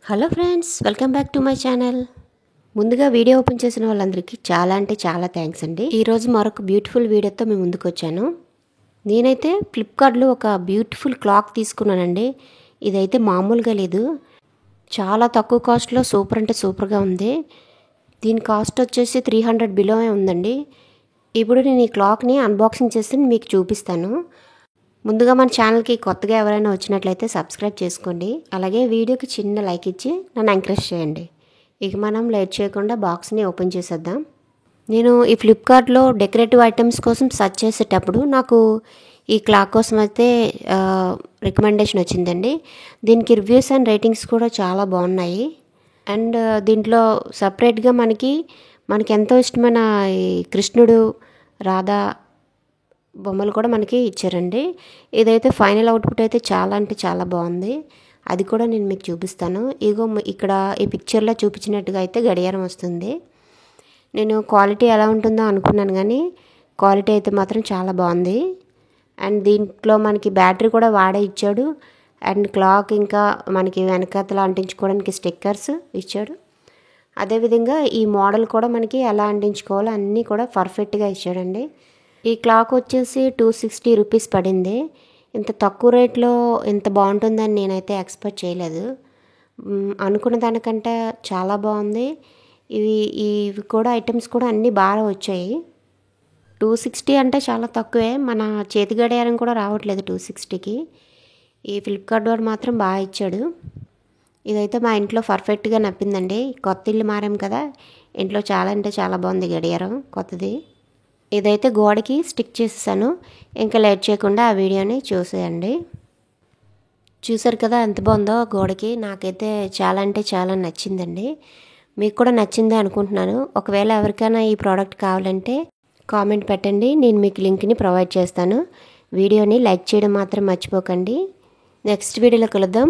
Hello friends, welcome back to my channel. ముందుగా video open చేసిన వాళ్ళందరికీ చాలా అంటే చాలా థ్యాంక్స్ అండి. ఈరోజు మరొక బ్యూటిఫుల్ వీడియోతో మేము ముందుకు వచ్చాను. నేనైతే ఫ్లిప్కార్ట్లో ఒక బ్యూటిఫుల్ క్లాక్ తీసుకున్నానండి. ఇదైతే మామూలుగా లేదు, చాలా తక్కువ కాస్ట్లో సూపర్ అంటే సూపర్గా ఉంది. దీని కాస్ట్ వచ్చేసి 300 బిలో ఉందండి. ఇప్పుడు నేను ఈ క్లాక్ని అన్బాక్సింగ్ చేసి మీకు చూపిస్తాను. ముందుగా మన ఛానల్కి కొత్తగా ఎవరైనా వచ్చినట్లయితే సబ్స్క్రైబ్ చేసుకోండి. అలాగే వీడియోకి చిన్న లైక్ ఇచ్చి నన్ను ఎంకరేజ్ చేయండి. ఇక మనం లేట్ చేయకుండా బాక్స్ని ఓపెన్ చేసేద్దాం. నేను ఈ ఫ్లిప్కార్ట్లో డెకరేటివ్ ఐటమ్స్ కోసం సెర్చ్ చేసేటప్పుడు నాకు ఈ క్లాక్ కోసం అయితే రికమెండేషన్ వచ్చిందండి. దీనికి రివ్యూస్ అండ్ రేటింగ్స్ కూడా చాలా బాగున్నాయి. అండ్ దీంట్లో సపరేట్గా మనకి ఎంతో ఇష్టమైన ఈ కృష్ణుడు, రాధా బొమ్మలు కూడా మనకి ఇచ్చారండి. ఇదైతే ఫైనల్ అవుట్పుట్ అయితే చాలా అంటే చాలా బాగుంది. అది కూడా నేను మీకు చూపిస్తాను. ఇగో ఇక్కడ ఈ పిక్చర్లో చూపించినట్టుగా అయితే గడియారం వస్తుంది. నేను క్వాలిటీ ఎలా ఉంటుందో అనుకున్నాను, కానీ క్వాలిటీ అయితే మాత్రం చాలా బాగుంది. అండ్ దీంట్లో మనకి బ్యాటరీ కూడా వాడే ఇచ్చాడు. అండ్ క్లాక్ ఇంకా మనకి వెనకాతల అంటించుకోవడానికి స్టిక్కర్స్ ఇచ్చాడు. అదేవిధంగా ఈ మోడల్ కూడా మనకి ఎలా అంటించుకోవాలో అన్నీ కూడా పర్ఫెక్ట్గా ఇచ్చాడండి. ఈ క్లాక్ వచ్చేసి 260 రూపీస్ పడింది. ఇంత తక్కువ రేట్లో ఇంత బాగుంటుందని నేనైతే ఎక్స్పెక్ట్ చేయలేదు. అనుకున్న దానికంటే చాలా బాగుంది. ఇవి కూడా ఐటమ్స్ కూడా అన్నీ బాగా వచ్చాయి. 260 అంటే చాలా తక్కువే. మన చేతి గడియారం కూడా రావట్లేదు 260కి. ఈ ఫ్లిప్కార్ట్ వాడు మాత్రం బాగా ఇచ్చాడు. ఇదైతే మా ఇంట్లో పర్ఫెక్ట్గా నప్పిందండి. కొత్త ఇల్లు మారాం కదా, ఇంట్లో చాలా అంటే చాలా బాగుంది గడియారం కొత్తది. ఇదైతే గోడకి స్టిక్ చేసేసాను. ఇంకా లేట్ చేయకుండా ఆ వీడియోని చూసేయండి. చూసారు కదా ఎంత బాగుందో గోడకి. నాకైతే చాలా అంటే చాలా నచ్చిందండి. మీకు కూడా నచ్చిందే అనుకుంటున్నాను. ఒకవేళ ఎవరికైనా ఈ ప్రోడక్ట్ కావాలంటే కామెంట్ పెట్టండి, నేను మీకు లింక్ని ప్రొవైడ్ చేస్తాను. వీడియోని లైక్ చేయడం మాత్రం మర్చిపోకండి. నెక్స్ట్ వీడియోలో కలుద్దాం.